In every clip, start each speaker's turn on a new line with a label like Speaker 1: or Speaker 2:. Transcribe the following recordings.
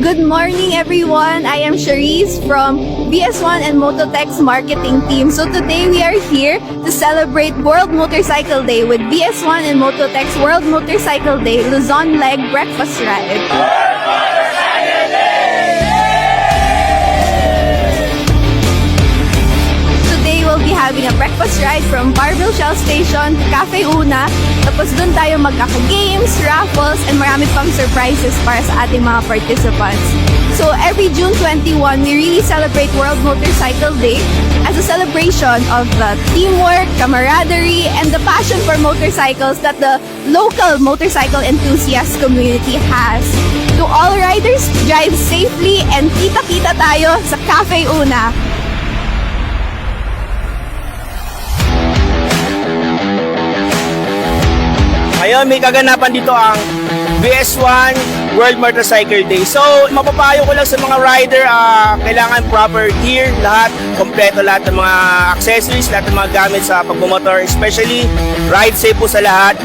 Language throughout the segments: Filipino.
Speaker 1: Good morning, everyone. I am Charisse from BS1 and Mototech's marketing team. So today we are here to celebrate World Motorcycle Day with BS1 and Mototech's World Motorcycle Day Luzon Leg Breakfast Ride. Today we'll be having a breakfast ride from Barbell Shell Station to Cafe Una. Tapos dun tayo magkaka-games, raffles, and marami pang surprises para sa ating mga participants. So every June 21, we really celebrate World Motorcycle Day as a celebration of the teamwork, camaraderie, and the passion for motorcycles that the local motorcycle enthusiast community has. To all riders, drive safely and kita-kita tayo sa Cafe Una.
Speaker 2: Ngayon, may kaganapan dito ang BS1 World Motorcycle Day. So, mapapayo ko lang sa mga rider, kailangan proper gear, lahat, kompleto lahat ng mga accessories, lahat ng mga gamit sa pagmumotor, especially ride safe po sa lahat.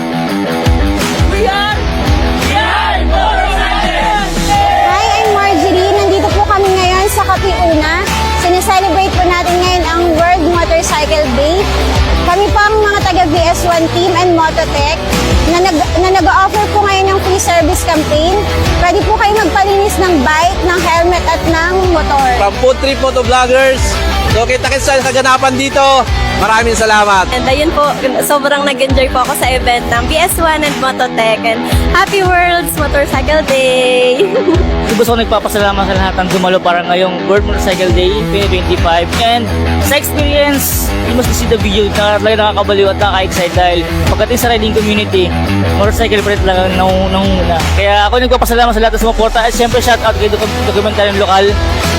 Speaker 3: Hi, I'm Marjorie. Nandito po kami ngayon sa Cafe Una. Sineselebrate po natin ngayon ang World Motorcycle Day. Kami po ang mga taga BS1 team and Mototech na nag-offer po ngayon ng free service campaign. Pwede po kayo magpalinis ng bike, ng helmet at ng motor.
Speaker 4: From Food Trip Motovloggers, so kita-kits sa kaganapan dito. Maraming salamat.
Speaker 5: And ayun po, sobrang nag-enjoy po ako sa event ng BS1 and Mototech. And Happy World's Motorcycle Day!
Speaker 6: Gusto ko nagpapasalamat sa lahat ng dumalo para ngayong World Motorcycle Day 2025. And sa experience, you must see the video na talaga nakakabaliw at nakaka-excite dahil pagdating sa riding community, motorcycle pa rin talaga nangunguna. Kaya ako nagpapasalamat sa lahat ng sumuporta at syempre shout out kay Dokumentaryong Lokal.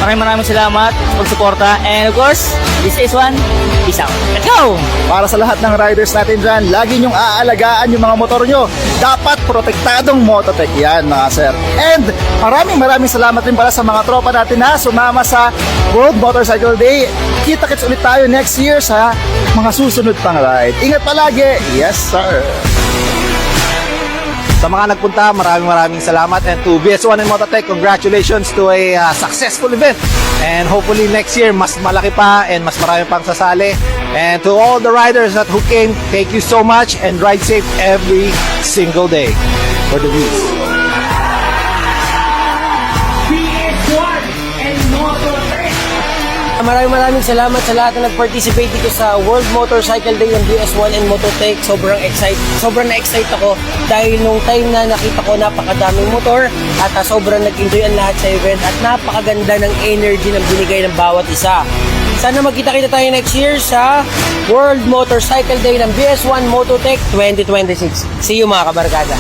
Speaker 6: Maraming salamat sa pagsuporta. And of course, this is one. Peace out. Let's go!
Speaker 7: Para sa lahat ng riders natin dyan, lagi nyong aalagaan yung mga motor nyo. Dapat protektadong Mototech yan, mga sir. And maraming salamat rin pala sa mga tropa natin na sumama sa World Motorcycle Day. Kita-kits ulit tayo next year sa mga susunod pang ride. Ingat palagi. Yes, sir.
Speaker 4: Sa mga nagpunta, maraming salamat. And to BS1 and Mototech, congratulations to a successful event. And hopefully next year, mas malaki pa and mas marami pang sasali. And to all the riders who came, thank you so much and ride safe every single day for the views.
Speaker 8: Maraming salamat sa lahat na nag-participate dito sa World Motorcycle Day ng BS1 and Mototech. Sobrang na-excite ako dahil nung time na nakita ko napakadaming motor at sobrang nag-enjoy ang lahat sa event at napakaganda ng energy ng binigay ng bawat isa. Sana magkita-kita tayo next year sa World Motorcycle Day ng BS1 Mototech 2026. See you mga kabarkada!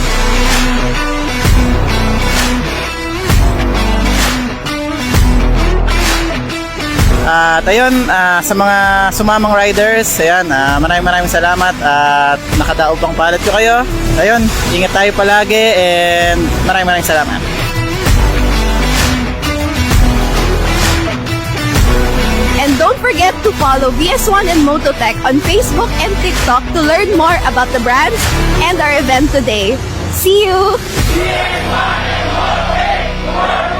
Speaker 7: At ayun, sa mga sumamang riders, ayan, maraming salamat at nakadaog pang palit ko kayo. Ayun, ingat tayo palagi and maraming salamat.
Speaker 1: And don't forget to follow BS1 and Mototech on Facebook and TikTok to learn more about the brands and our event today. See you!
Speaker 9: BS1 and Mototech!